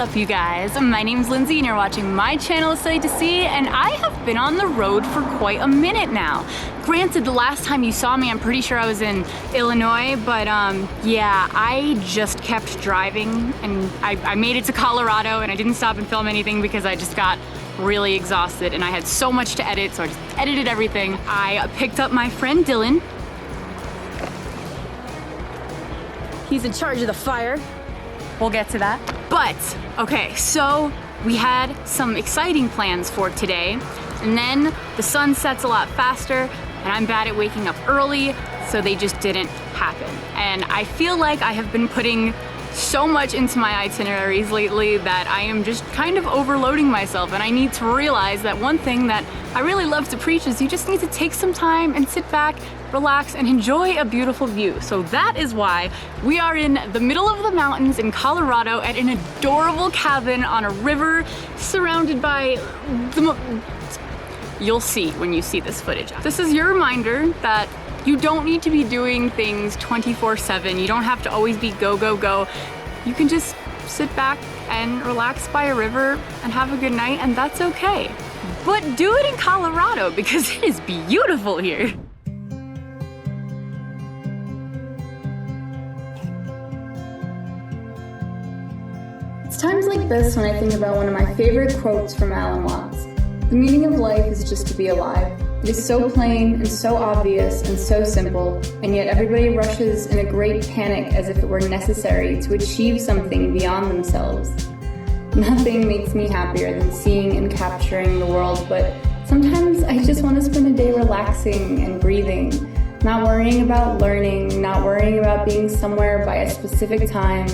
up, you guys? My name's Lindsay and you're watching my channel, ASightToSee, and I have been on the road for quite a minute now. Granted, the last time you saw me, I'm pretty sure I was in Illinois, but yeah, I just kept driving and I made it to Colorado and I didn't stop and film anything because I just got really exhausted and I had so much to edit, so I just edited everything. I picked up my friend Dylan. He's in charge of the fire. We'll get to that. But, okay, so we had some exciting plans for today, and then the sun sets a lot faster, and I'm bad at waking up early, so they just didn't happen. And I feel like I have been putting so much into my itineraries lately that I am just kind of overloading myself, and I need to realize that one thing that I really love to preach is you just need to take some time and sit back, relax, and enjoy a beautiful view. So that is why we are in the middle of the mountains in Colorado at an adorable cabin on a river surrounded by you'll see when you see this footage. This is your reminder that you don't need to be doing things 24/7. You don't have to always be go, go, go. You can just sit back and relax by a river and have a good night, and that's okay. But do it in Colorado because it is beautiful here. It's times like this when I think about one of my favorite quotes from Alan Watts. The meaning of life is just to be alive. It is so plain and so obvious and so simple, and yet everybody rushes in a great panic as if it were necessary to achieve something beyond themselves. Nothing makes me happier than seeing and capturing the world, but sometimes I just want to spend a day relaxing and breathing, not worrying about learning, not worrying about being somewhere by a specific time,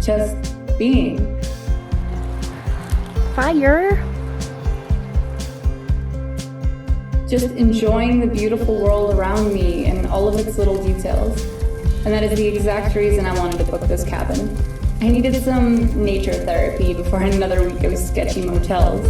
just being. Fire! Just enjoying the beautiful world around me and all of its little details. And that is the exact reason I wanted to book this cabin. I needed some nature therapy before another week of sketchy motels.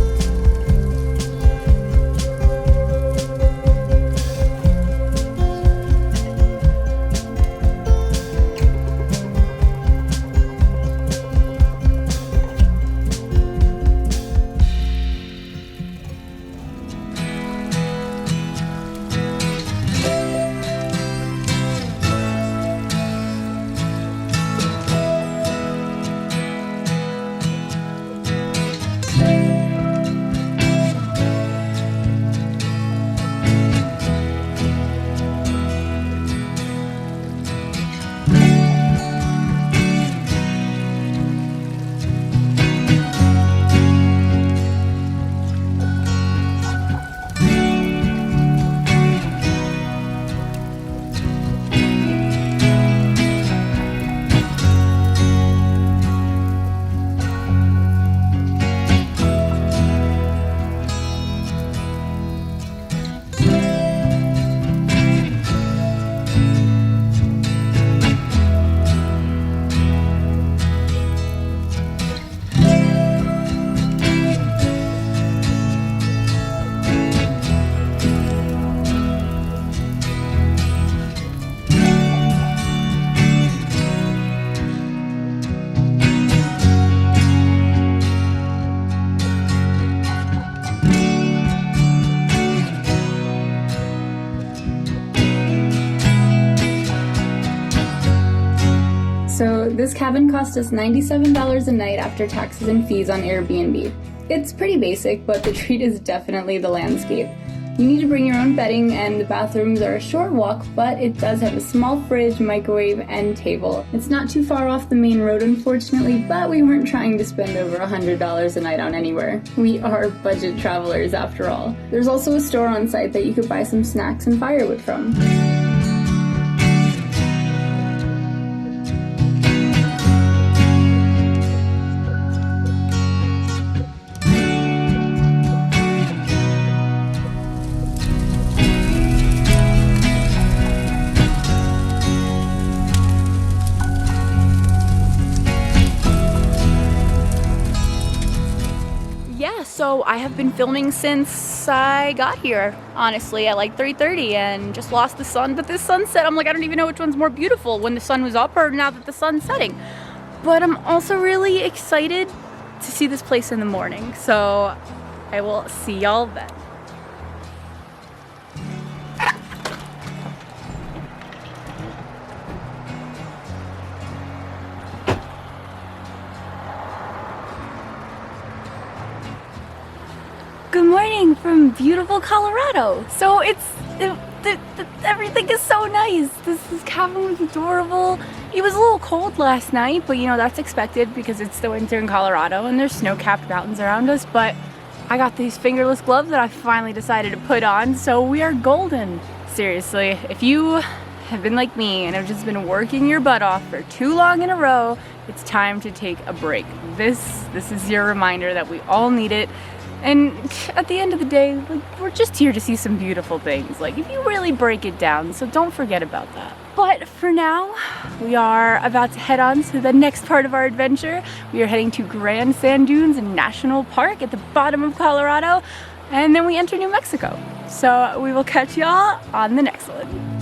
So this cabin cost us $97 a night after taxes and fees on Airbnb. It's pretty basic, but the treat is definitely the landscape. You need to bring your own bedding, and the bathrooms are a short walk, but it does have a small fridge, microwave, and table. It's not too far off the main road, unfortunately, but we weren't trying to spend over $100 a night on anywhere. We are budget travelers after all. There's also a store on site that you could buy some snacks and firewood from. So I have been filming since I got here, honestly, at like 3:30 and just lost the sun. But this sunset, I'm like, I don't even know which one's more beautiful, when the sun was up or now that the sun's setting. But I'm also really excited to see this place in the morning. So I will see y'all then. Good morning from beautiful Colorado. So everything is so nice. This cabin was adorable. It was a little cold last night, but you know, that's expected because it's the winter in Colorado and there's snow-capped mountains around us. But I got these fingerless gloves that I finally decided to put on, so we are golden. Seriously, if you have been like me and have just been working your butt off for too long in a row, it's time to take a break. This is your reminder that we all need it. And at the end of the day, like, we're just here to see some beautiful things. Like, if you really break it down, so don't forget about that. But for now, we are about to head on to the next part of our adventure. We are heading to Grand Sand Dunes National Park at the bottom of Colorado, and then we enter New Mexico. So we will catch y'all on the next one.